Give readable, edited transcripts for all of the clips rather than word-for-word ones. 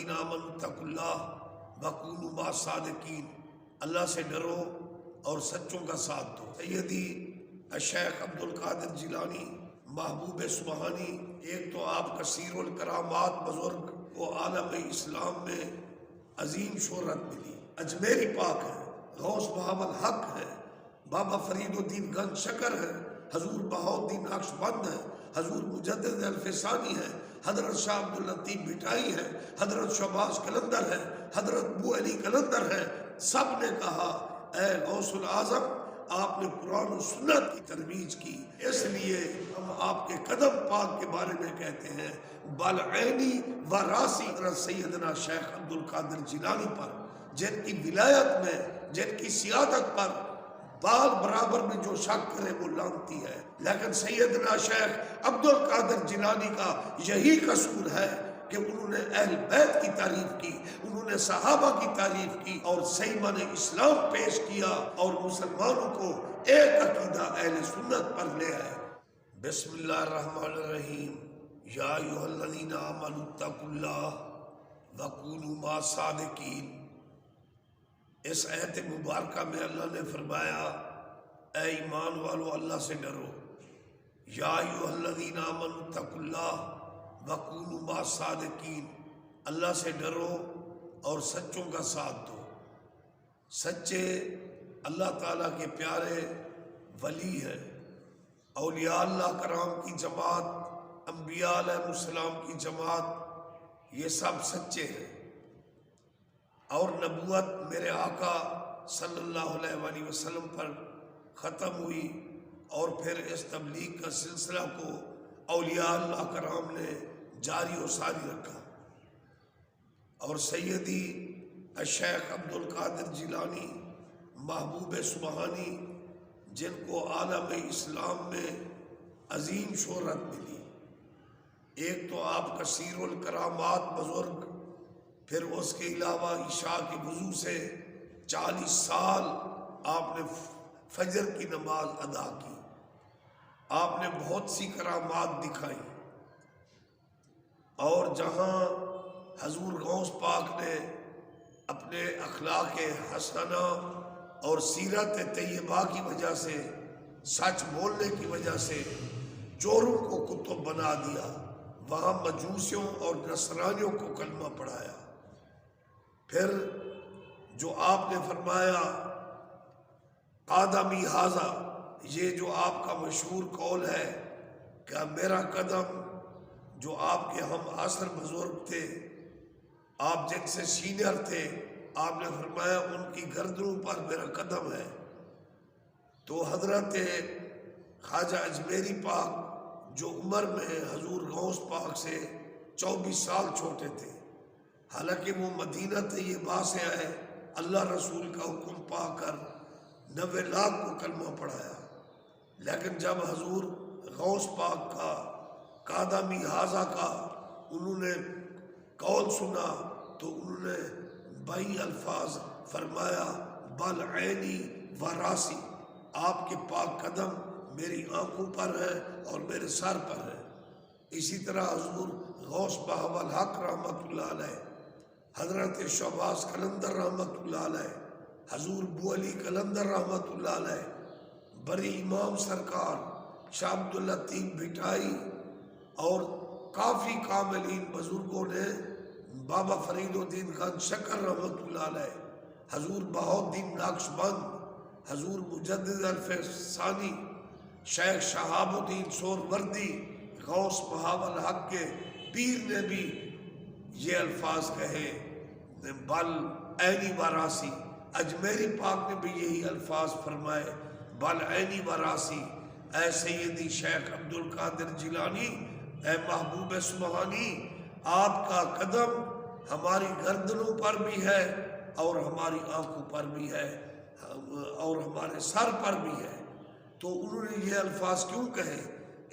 الذین آمنوا اتقوا اللہ وکونوا مع الصادقین، اللہ سے ڈرو اور سچوں کا ساتھ دو۔ سیدی الشیخ عبد القادر جیلانی محبوب سبحانی، ایک تو آپ کثیر الکرامات بزرگ کو عالم اسلام میں عظیم شہرت ملی، اجمیری پاک ہے، غوث بہاول حق ہے، بابا فرید الدین گنج شکر ہے، حضور بہاؤالدین نقشبند ہے، حضور مجدد الفسانی ہے، حضرت شاہ عبداللطیف بھٹائی ہے، حضرت شہباز قلندر ہے، حضرت بو علی قلندر ہے۔ سب نے کہا اے غوث العظم، آپ نے قرآن و سنت کی ترویج کی، اس لیے ہم آپ کے قدم پاک کے بارے میں کہتے ہیں بالعینی و راسی۔ حضرت سیدنا شیخ عبد القادر جیلانی پر، جن کی ولایت میں، جن کی سیادت پر بال برابر میں جو شک کرے وہ لعنتی ہے، لیکن سیدنا شیخ عبد القادر جیلانی کا یہی قصور ہے کہ انہوں نے اہل بیت کی تعریف کی، انہوں نے صحابہ کی تعریف کی اور صحیح معنی اسلام پیش کیا اور مسلمانوں کو ایک عقیدہ اہل سنت پر لے آئے۔ بسم اللہ الرحمن الرحیم، یا ایھا الذین آمنوا اتقوا اللہ وکونوا مع الصادقین۔ اس آیت مبارکہ میں اللہ نے فرمایا اے ایمان والو اللہ سے ڈرو، یا ایھا الذین آمنوا اتقوا اللہ وکونوا مع الصادقین، اللہ سے ڈرو اور سچوں کا ساتھ دو۔ سچے اللہ تعالیٰ کے پیارے ولی ہیں، اولیاء اللہ کرام کی جماعت، انبیاء علیہ السلام کی جماعت، یہ سب سچے ہیں۔ اور نبوت میرے آقا صلی اللہ علیہ وآلہ وسلم پر ختم ہوئی اور پھر اس تبلیغ کا سلسلہ کو اولیاء اللہ کرام نے جاری و ساری رکھا، اور سیدی الشیخ عبد القادر جیلانی محبوب سبحانی، جن کو عالم اسلام میں عظیم شہرت ملی، ایک تو آپ کثیر الکرامات بزرگ، پھر اس کے علاوہ عشاء کے وضو سے 40 سال آپ نے فجر کی نماز ادا کی، آپ نے بہت سی کرامات دکھائی، اور جہاں حضور غوث پاک نے اپنے اخلاق حسنہ اور سیرت طیبہ کی وجہ سے، سچ بولنے کی وجہ سے چوروں کو کتب بنا دیا، وہاں مجوسیوں اور نصرانیوں کو کلمہ پڑھایا۔ پھر جو آپ نے فرمایا قدمی ھذا، یہ جو آپ کا مشہور قول ہے کہ میرا قدم، جو آپ کے ہم عصر بزرگ تھے، آپ جن سے سینئر تھے، آپ نے فرمایا ان کی گردنوں پر میرا قدم ہے۔ تو حضرت خواجہ اجمیری پاک جو عمر میں حضور غوث پاک سے 24 سال چھوٹے تھے، حالانکہ وہ مدینہ طیبہ سے آئے، اللہ رسول کا حکم پا کر 90 لاکھ کو کلمہ پڑھایا، لیکن جب حضور غوث پاک کا قدمی ھذا کا انہوں نے قول سنا تو انہوں نے 22 الفاظ فرمایا بالعینی و راسی، آپ کے پاک قدم میری آنکھوں پر ہے اور میرے سر پر ہے۔ اسی طرح حضور غوث بہاول حق رحمۃ اللہ علیہ، حضرت شہباز قلندر رحمۃ اللہ علیہ، حضور بو علی قلندر رحمۃ اللہ علیہ، بڑی امام سرکار شاہ عبداللطیف بھٹائی اور کافی کاملین بزرگوں نے، بابا فرید الدین گنج شکر رحمۃ اللہ علیہ، حضور بہاؤالدین نقشبند، حضور مجدد الفسانی، شیخ شہاب الدین سہروردی، غوث بہاول حق کے پیر نے بھی یہ الفاظ کہے بل عینی و راسی۔ اجمیری پاک نے بھی یہی الفاظ فرمائے بل عینی و راسی۔ اے سیدی شیخ عبد القادر جیلانی، اے محبوب سبحانی، آپ کا قدم ہماری گردنوں پر بھی ہے اور ہماری آنکھوں پر بھی ہے اور ہمارے سر پر بھی ہے۔ تو انہوں نے یہ الفاظ کیوں کہے؟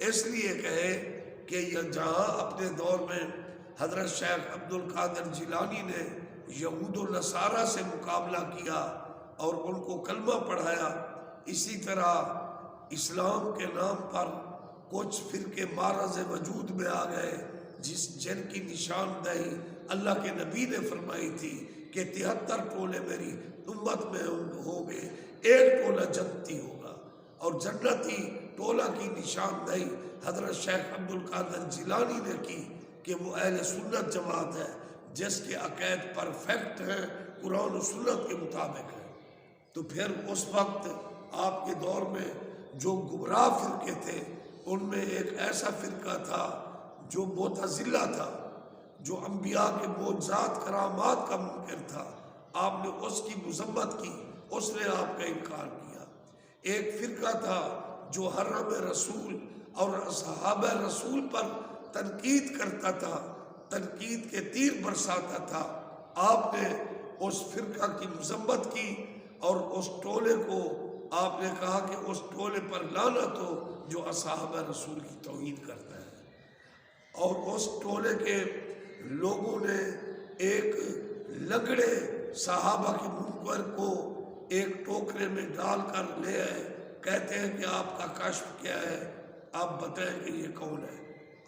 اس لیے کہے کہ یہ جہاں اپنے دور میں حضرت شیخ عبد القادر جیلانی نے یہود و نصارہ سے مقابلہ کیا اور ان کو کلمہ پڑھایا، اسی طرح اسلام کے نام پر کچھ فرقے معرض وجود میں آ گئے، جن کی نشاندہی اللہ کے نبی نے فرمائی تھی کہ 73 ٹولے میری امت میں ہوں گے، ایک ٹولہ جنتی ہوگا، اور جنتی ٹولہ کی نشاندہی حضرت شیخ عبد القادر جیلانی نے کی کہ وہ اہل سنت جماعت ہے جس کے عقائد پرفیکٹ ہیں، قرآن و سنت کے مطابق ہے۔ تو پھر اس وقت آپ کے دور میں جو گمراہ فرقے تھے ان میں ایک ایسا فرقہ تھا جو معتزلہ تھا، جو انبیاء کے معجزات کرامات کا منکر تھا۔ آپ نے اس کی مذمت کی، اس نے آپ کا انکار کیا۔ ایک فرقہ تھا جو حرم رسول اور اصحاب رسول پر تنقید کرتا تھا، تنقید کے تیر برساتا تھا۔ آپ نے اس فرقہ کی مذمت کی اور اس ٹولے کو آپ نے کہا کہ اس ٹولے پر لعنت ہو جو اصحاب رسول کی توہین کرتا ہے۔ اور اس ٹولے کے لوگوں نے ایک لنگڑے صحابہ کے منکر کو ایک ٹوکرے میں ڈال کر لے آئے، کہتے ہیں کہ آپ کا کشف کیا ہے، آپ بتائیں کہ یہ کون ہے۔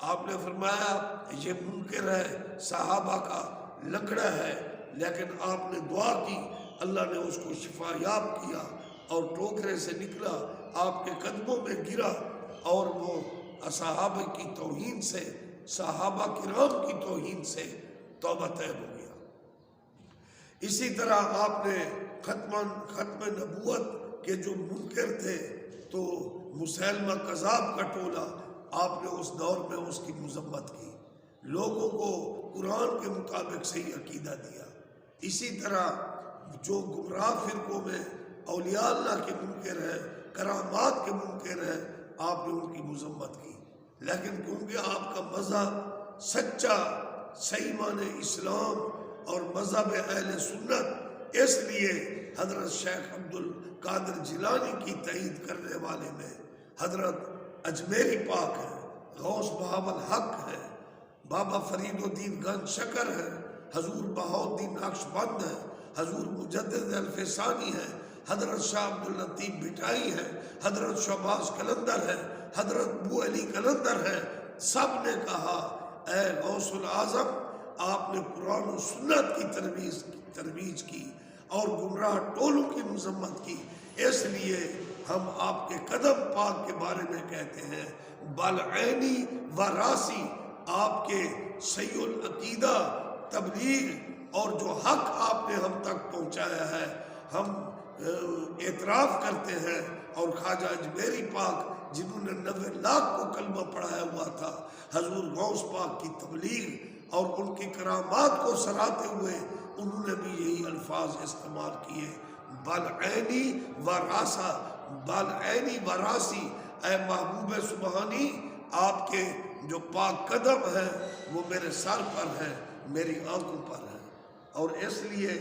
آپ نے فرمایا یہ منکر ہے، صحابہ کا لنگڑا ہے، لیکن آپ نے دعا کی، اللہ نے اس کو شفا یاب کیا اور ٹوکرے سے نکلا، آپ کے قدموں میں گرا اور وہ صحابہ کی توہین سے، صحابہ کرام کی توہین سے توبہ طیب ہو گیا۔ اسی طرح آپ نے ختم نبوت کے جو منکر تھے تو مسیلمہ کذاب کا ٹولہ، آپ نے اس دور میں اس کی مذمت کی، لوگوں کو قرآن کے مطابق صحیح عقیدہ دیا۔ اسی طرح جو گمراہ فرقوں میں اولیاء اللہ کے منکر ہیں، کرامات کے منکر ہیں، آپ نے ان کی مذمت کی۔ لیکن کیونکہ آپ کا مذہب سچا صحیح معنی اسلام اور مذہب اہل سنت، اس لیے حضرت شیخ عبد القادر جیلانی کی تائید کرنے والے میں حضرت اجمیری پاک ہے، غوث بہاول حق ہے، بابا فرید الدین گنج شکر ہے، حضور بہاؤالدین نقشبند ہے، حضور مجدد الفسانی ہے، حضرت شاہ عبداللطیف بٹائی ہے، حضرت شہباز قلندر ہے، حضرت بو علی قلندر ہے۔ سب نے کہا اے غوث العظم، آپ نے قرآن و سنت کی ترویج کی اور گمراہ ٹولوں کی مذمت کی، اس لیے ہم آپ کے قدم پاک کے بارے میں کہتے ہیں بالعینی و راسی، آپ کے صحیح العقیدہ تبلیغ اور جو حق آپ نے ہم تک پہنچایا ہے ہم اعتراف کرتے ہیں۔ اور خواجہ اجمیری پاک جنہوں نے 90 لاکھ کو کلمہ پڑھایا ہوا تھا، حضور غوث پاک کی تبلیغ اور ان کی کرامات کو سراہتے ہوئے انہوں نے بھی یہی الفاظ استعمال کیے، بالعینی و راسا، بالعینی و راسی، اے محبوب سبحانی، آپ کے جو پاک قدم ہیں وہ میرے سر پر ہیں، میری آنکھوں پر ہیں۔ اور اس لیے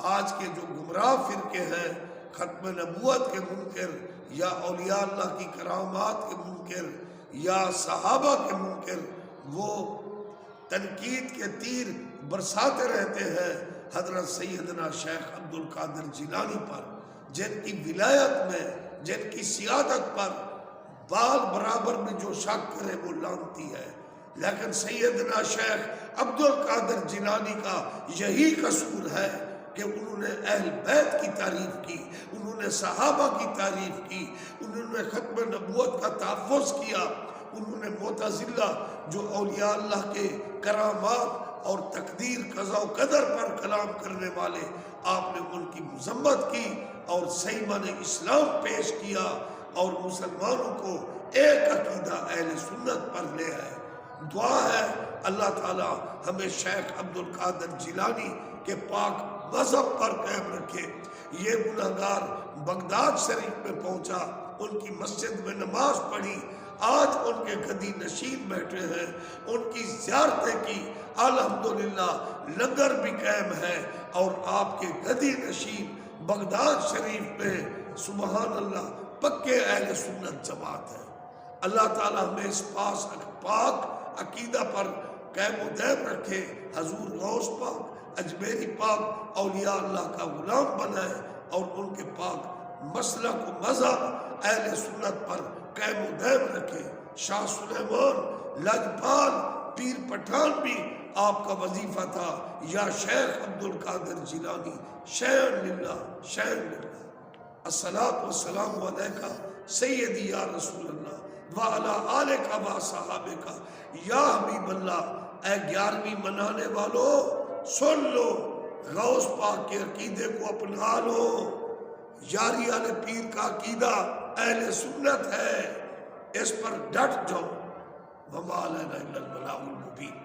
آج کے جو گمراہ فرقے ہیں، ختم نبوت کے منکر یا اولیاء اللہ کی کرامات کے منکر یا صحابہ کے منکر، وہ تنقید کے تیر برساتے رہتے ہیں حضرت سیدنا شیخ عبد القادر جیلانی پر، جن کی ولایت میں، جن کی سیادت پر بال برابر میں جو شک کرے وہ لعنتی ہے۔ لیکن سیدنا شیخ عبد القادر جیلانی کا یہی قصور ہے کہ انہوں نے اہل بیت کی تعریف کی، انہوں نے صحابہ کی تعریف کی، انہوں نے ختم نبوت کا تحفظ کیا، انہوں نے معتزلہ جو اولیاء اللہ کے کرامات اور تقدیر قضاء و قدر پر کلام کرنے والے، آپ نے ان کی مذمت کی اور صحیح معنی اسلام پیش کیا اور مسلمانوں کو ایک عقیدہ اہل سنت پر لے آئے۔ دعا ہے اللہ تعالی ہمیں شیخ عبد القادر جیلانی کے پاک مذہب پر قائم رکھے۔ یہ گناہگار بغداد شریف میں پہنچا، ان کی مسجد میں نماز پڑھی، آج ان کے گدی نشین بیٹھے ہیں، ان کی زیارتیں کی، الحمدللہ لنگر بھی قائم ہے اور آپ کے گدی نشین بغداد شریف میں سبحان اللہ پکے اہل سنت جماعت ہے۔ اللہ تعالیٰ ہمیں اس پاک عقیدہ پر قائم و دائم رکھے، حضور غوث پاک اجمیری پاک اولیاء اللہ کا غلام بنائے اور ان کے پاک مسلک و مذہب اہل سنت پر قائم و دائم رکھے۔ شاہ سلیمان لجپال پیر پٹھان بھی آپ کا وظیفہ تھا، یا شیخ عبد القادر جیلانی شیخ للہ شیخ للہ الصلاۃ والسلام علیکہ سیدی یا رسول اللہ وعلی آلک و صحابہ یا حبیب اللہ۔ اے 11ویں منانے والو سن لو، غوث پاک کے عقیدے کو اپنا لو، یاری والے پیر کا عقیدہ اہل سنت ہے، اس پر ڈٹ جاؤ۔ وما علینا الا البلاغ المبین۔